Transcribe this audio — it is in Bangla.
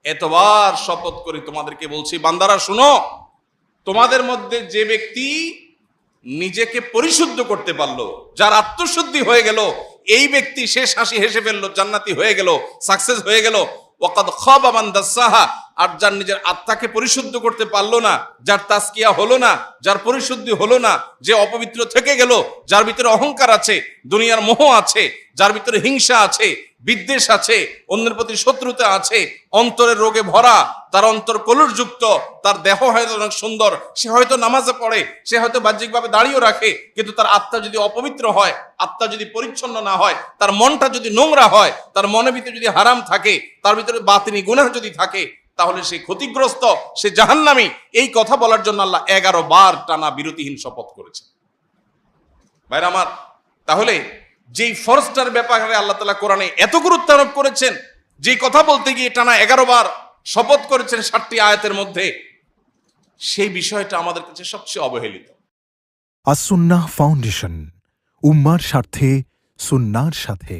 এতবার শপথ করে তোমাদেরকে বলছি, বান্দারা শুনো, তোমাদের মধ্যে যে ব্যক্তি নিজেকে পরিশুদ্ধ করতে পারলো, যার আত্মশুদ্ধি হয়ে গেল, এই ব্যক্তি শেষ হাসি হেসে ফেললো, জান্নাতি হয়ে গেল, সাকসেস হয়ে গেল। ওয়াকাদ খাবা মান দাসাহা, আর যার নিজের আত্মাকে পরিশুদ্ধ করতে পারলো না, যার তাজকিয়া হলো না, যার পরিশুদ্ধি হলো না, যে অপবিত্র থেকে গেল, যার ভিতরে অহংকার আছে, দুনিয়ার মোহ আছে, যার ভিতরে হিংসা আছে, বিদ্বেষ আছে, অন্যের প্রতি শত্রুতা আছে, অন্তরের রোগে ভরা, তার অন্তর কলুষযুক্ত, তার দেহ হয়তো অনেক সুন্দর, সে হয়তো নামাজে পড়ে, সে হয়তো বাহ্যিকভাবে দাঁড়িয়ে রাখে, কিন্তু তার আত্মা যদি অপবিত্র হয়, আত্মা যদি পরিচ্ছন্ন না হয়, তার মনটা যদি নোংরা হয়, তার মনের ভিতরে যদি হারাম থাকে, তার ভিতরে বাতিনি গুনাহ যদি থাকে, তাহলে সে ক্ষতিগ্রস্ত, সে জাহান্নামী। এই কথা বলার জন্য আল্লাহ 11 বার টানা বিরতিহীন শপথ করেছে। ভাইরা আমার, তাহলে যেই ফরজটার ব্যাপারে আল্লাহ তাআলা কোরআনে এত গুরুত্ব আরোপ করেছেন, যেই কথা বলতে গিয়ে টানা 11 বার শপথ করেছেন 7টি আয়াতের মধ্যে, সেই বিষয়টা আমাদের কাছে সবচেয়ে অবহেলিত। আস-সুন্নাহ ফাউন্ডেশন, উম্মার স্বার্থে সুন্নাহর সাথে।